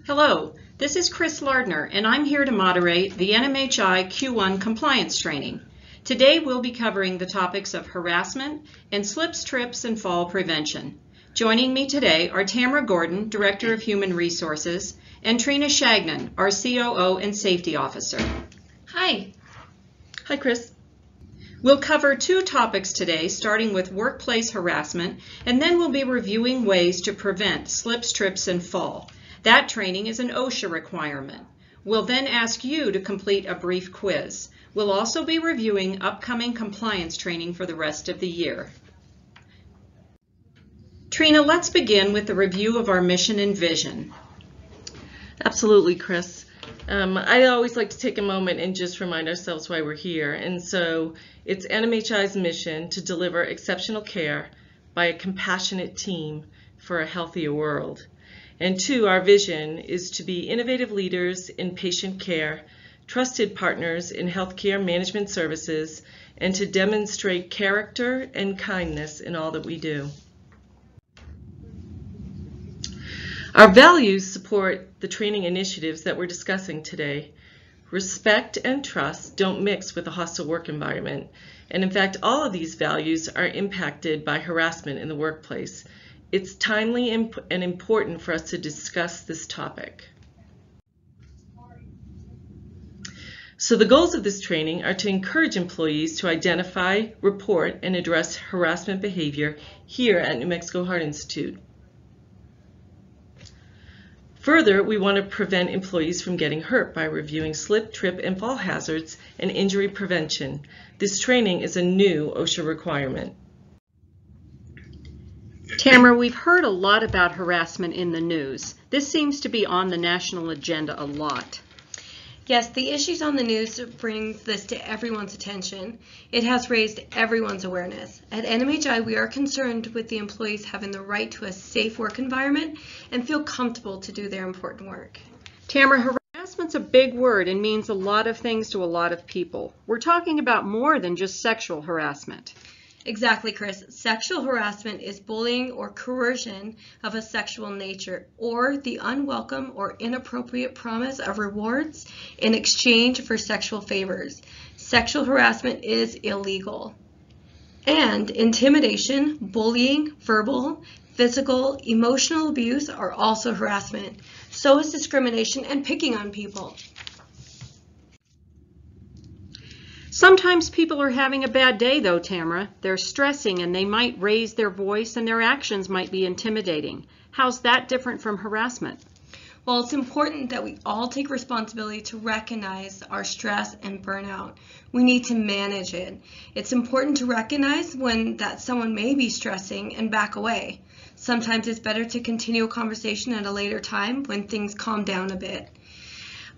Hello, this is Chris Lardner, and I'm here to moderate the Nmhi Q1 compliance training. Today we'll be covering the topics of harassment and slips, trips, and fall prevention. Joining me today are Tamara Gordon, Director of Human Resources, and Trina Shagnon, our COO and Safety Officer. Hi. Hi, Chris. We'll cover two topics today, starting with workplace harassment, and then we'll be reviewing ways to prevent slips, trips, and fall. That training is an OSHA requirement. We'll then ask you to complete a brief quiz. We'll also be reviewing upcoming compliance training for the rest of the year. Trina, let's begin with the review of our mission and vision. Absolutely, Chris. I always like to take a moment and just remind ourselves why we're here. And so it's NMHI's mission to deliver exceptional care by a compassionate team for a healthier world. And two, our vision is to be innovative leaders in patient care, trusted partners in healthcare management services, and to demonstrate character and kindness in all that we do. Our values support the training initiatives that we're discussing today. Respect and trust don't mix with a hostile work environment. And in fact, all of these values are impacted by harassment in the workplace. It's timely and important for us to discuss this topic. So the goals of this training are to encourage employees to identify, report, and address harassment behavior here at New Mexico Heart Institute. Further, we want to prevent employees from getting hurt by reviewing slip, trip, and fall hazards and injury prevention. This training is a new OSHA requirement. Tamara, we've heard a lot about harassment in the news. This seems to be on the national agenda a lot. Yes, the issues on the news brings this to everyone's attention. It has raised everyone's awareness. At NMHI, we are concerned with the employees having the right to a safe work environment and feel comfortable to do their important work. Tamara, harassment's a big word and means a lot of things to a lot of people. We're talking about more than just sexual harassment. Exactly, Chris. Sexual harassment is bullying or coercion of a sexual nature, or the unwelcome or inappropriate promise of rewards in exchange for sexual favors. Sexual harassment is illegal. And intimidation, bullying, verbal, physical, emotional abuse are also harassment. So is discrimination and picking on people. Sometimes people are having a bad day though, Tamara. They're stressing and they might raise their voice and their actions might be intimidating. How's that different from harassment? Well, it's important that we all take responsibility to recognize our stress and burnout. We need to manage it. It's important to recognize when that someone may be stressing and back away. Sometimes it's better to continue a conversation at a later time when things calm down a bit.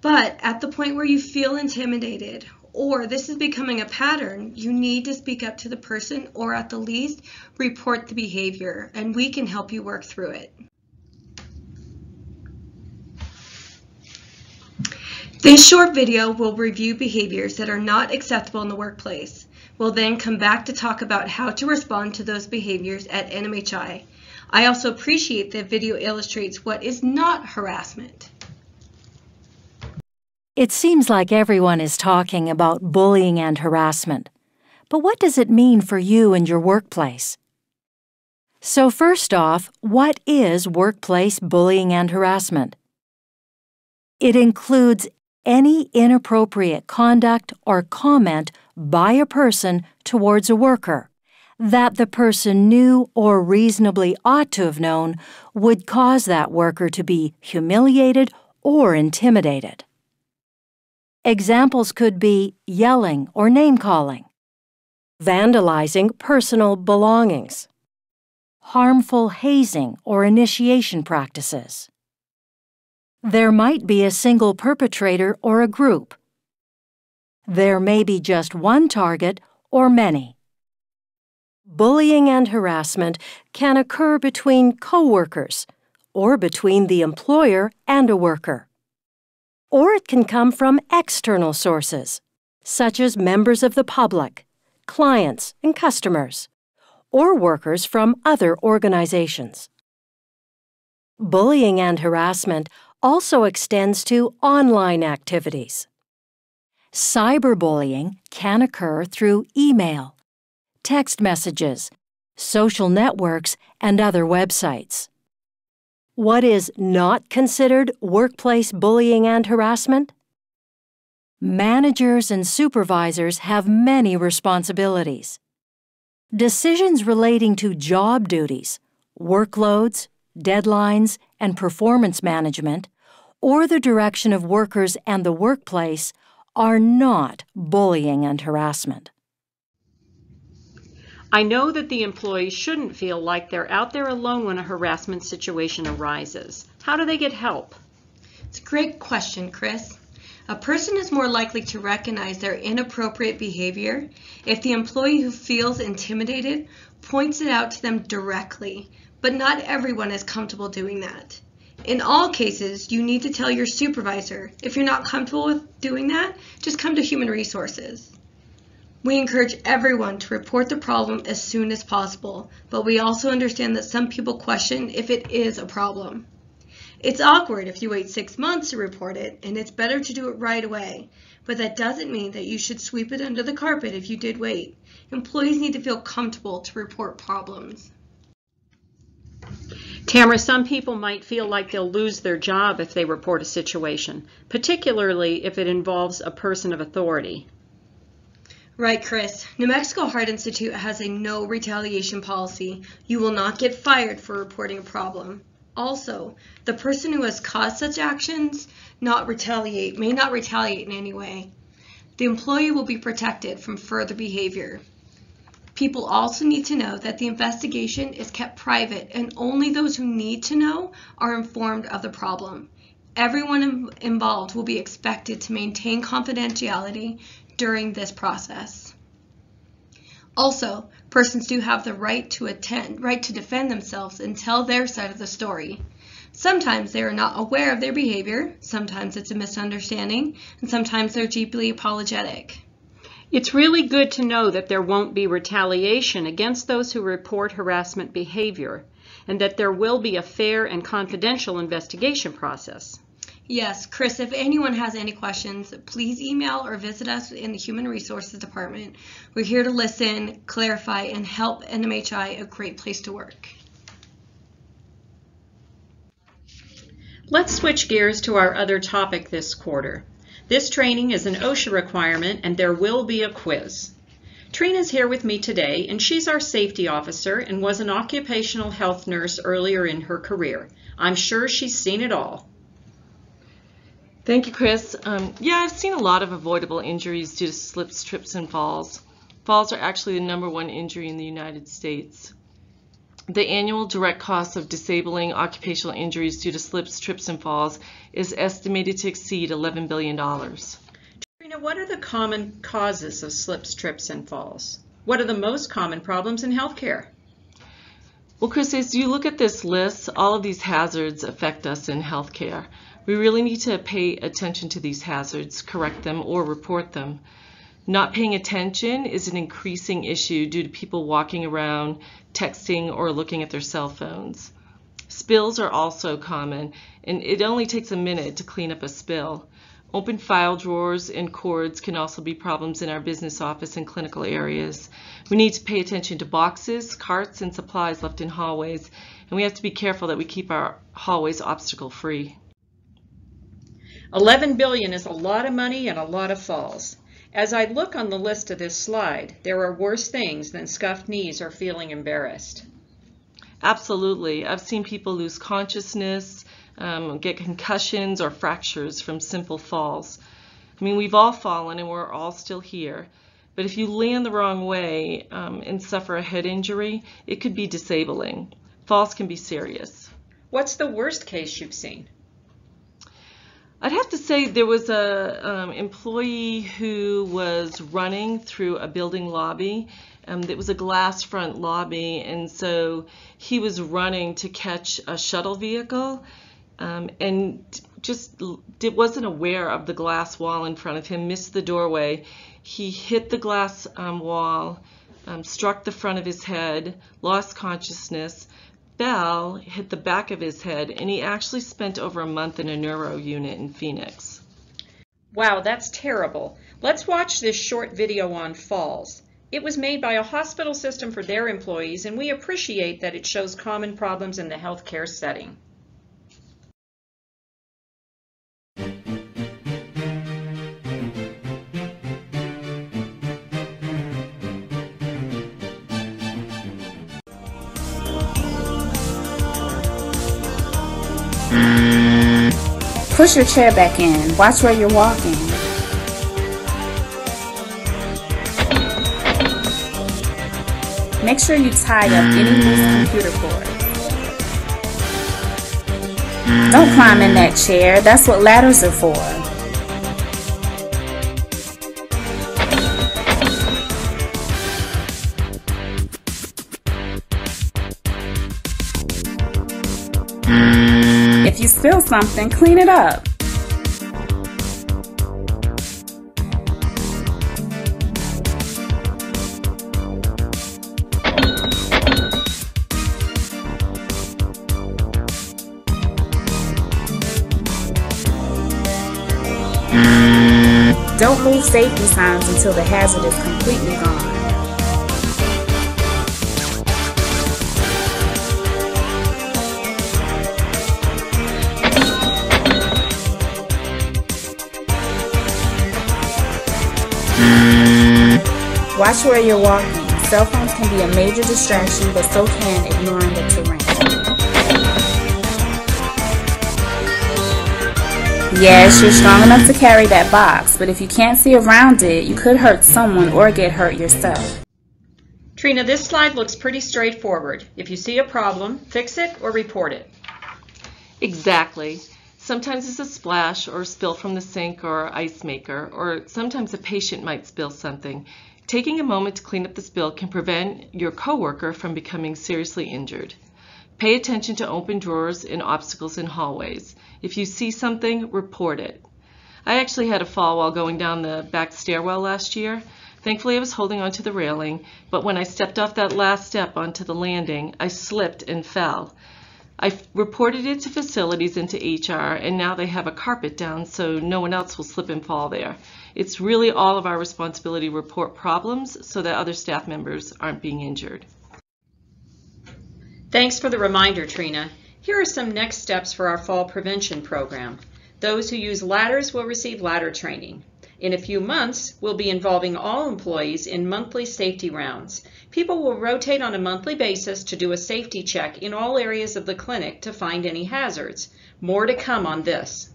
But at the point where you feel intimidated or this is becoming a pattern, you need to speak up to the person or at the least report the behavior, and we can help you work through it. This short video will review behaviors that are not acceptable in the workplace. We'll then come back to talk about how to respond to those behaviors at NMHI. I also appreciate that video illustrates what is not harassment. It seems like everyone is talking about bullying and harassment. But what does it mean for you and your workplace? So first off, what is workplace bullying and harassment? It includes any inappropriate conduct or comment by a person towards a worker that the person knew or reasonably ought to have known would cause that worker to be humiliated or intimidated. Examples could be yelling or name-calling, vandalizing personal belongings, harmful hazing or initiation practices. There might be a single perpetrator or a group. There may be just one target or many. Bullying and harassment can occur between coworkers or between the employer and a worker. Or it can come from external sources, such as members of the public, clients and customers, or workers from other organizations. Bullying and harassment also extends to online activities. Cyberbullying can occur through email, text messages, social networks, and other websites. What is not considered workplace bullying and harassment? Managers and supervisors have many responsibilities. Decisions relating to job duties, workloads, deadlines, and performance management, or the direction of workers and the workplace are not bullying and harassment. I know that the employees shouldn't feel like they're out there alone when a harassment situation arises. How do they get help? It's a great question, Chris. A person is more likely to recognize their inappropriate behavior if the employee who feels intimidated points it out to them directly, but not everyone is comfortable doing that. In all cases, you need to tell your supervisor. If you're not comfortable with doing that, just come to Human Resources. We encourage everyone to report the problem as soon as possible, but we also understand that some people question if it is a problem. It's awkward if you wait 6 months to report it, and it's better to do it right away, but that doesn't mean that you should sweep it under the carpet if you did wait. Employees need to feel comfortable to report problems. Tamara, some people might feel like they'll lose their job if they report a situation, particularly if it involves a person of authority. Right, Chris. New Mexico Heart Institute has a no retaliation policy. You will not get fired for reporting a problem. Also, the person who has caused such actions may not retaliate in any way. The employee will be protected from further behavior. People also need to know that the investigation is kept private and only those who need to know are informed of the problem. Everyone involved will be expected to maintain confidentiality during this process. Also, persons do have the right to defend themselves and tell their side of the story. Sometimes they are not aware of their behavior, sometimes it's a misunderstanding, and sometimes they're deeply apologetic. It's really good to know that there won't be retaliation against those who report harassment behavior, and that there will be a fair and confidential investigation process. Yes, Chris, if anyone has any questions, please email or visit us in the Human Resources Department. We're here to listen, clarify, and help NMHI a great place to work. Let's switch gears to our other topic this quarter. This training is an OSHA requirement and there will be a quiz. Trina's here with me today and she's our safety officer and was an occupational health nurse earlier in her career. I'm sure she's seen it all. Thank you, Chris. Yeah, I've seen a lot of avoidable injuries due to slips, trips, and falls. Falls are actually the #1 injury in the United States. The annual direct cost of disabling occupational injuries due to slips, trips, and falls is estimated to exceed $11 billion. Trina, what are the common causes of slips, trips, and falls? What are the most common problems in healthcare? Well, Chris, as you look at this list, all of these hazards affect us in healthcare. We really need to pay attention to these hazards, correct them, or report them. Not paying attention is an increasing issue due to people walking around, texting, or looking at their cell phones. Spills are also common, and it only takes a minute to clean up a spill. Open file drawers and cords can also be problems in our business office and clinical areas. We need to pay attention to boxes, carts, and supplies left in hallways, and we have to be careful that we keep our hallways obstacle-free. $11 billion is a lot of money and a lot of falls. As I look on the list of this slide, there are worse things than scuffed knees or feeling embarrassed. Absolutely. I've seen people lose consciousness, get concussions or fractures from simple falls. I mean, we've all fallen and we're all still here. But if you land the wrong way and suffer a head injury, it could be disabling. Falls can be serious. What's the worst case you've seen? I'd have to say there was a employee who was running through a building lobby. It was a glass front lobby, and so he was running to catch a shuttle vehicle and just wasn't aware of the glass wall in front of him, missed the doorway. He hit the glass wall, struck the front of his head, lost consciousness, fell, hit the back of his head, and he actually spent over a month in a neuro unit in Phoenix. Wow, that's terrible. Let's watch this short video on falls. It was made by a hospital system for their employees, and we appreciate that it shows common problems in the healthcare setting. Push your chair back in. Watch where you're walking. Make sure you tie up any loose computer cords. Don't climb in that chair. That's what ladders are for. If you spill something, clean it up. Don't move safety signs until the hazard is completely gone. Watch where you're walking. Cell phones can be a major distraction, but so can ignoring the terrain. Yes, you're strong enough to carry that box, but if you can't see around it, you could hurt someone or get hurt yourself. Trina, this slide looks pretty straightforward. If you see a problem, fix it or report it. Exactly. Sometimes it's a splash or a spill from the sink or ice maker, or sometimes a patient might spill something. Taking a moment to clean up the spill can prevent your coworker from becoming seriously injured. Pay attention to open drawers and obstacles in hallways. If you see something, report it. I actually had a fall while going down the back stairwell last year. Thankfully, I was holding onto the railing, but when I stepped off that last step onto the landing, I slipped and fell. I reported it to facilities and to HR, and now they have a carpet down so no one else will slip and fall there. It's really all of our responsibility to report problems so that other staff members aren't being injured. Thanks for the reminder, Trina. Here are some next steps for our fall prevention program. Those who use ladders will receive ladder training. In a few months, we'll be involving all employees in monthly safety rounds. People will rotate on a monthly basis to do a safety check in all areas of the clinic to find any hazards. More to come on this.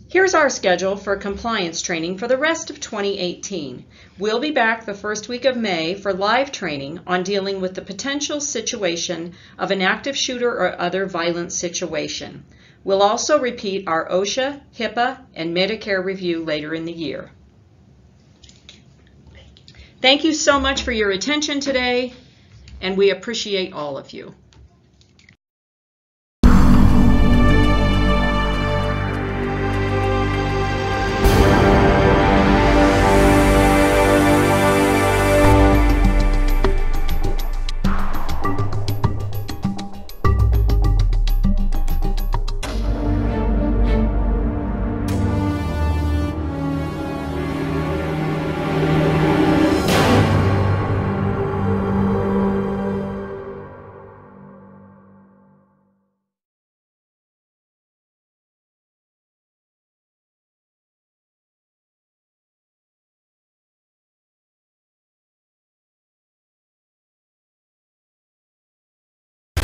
Here's our schedule for compliance training for the rest of 2018. We'll be back the first week of May for live training on dealing with the potential situation of an active shooter or other violent situation. We'll also repeat our OSHA, HIPAA, and Medicare review later in the year. Thank you so much for your attention today, and we appreciate all of you.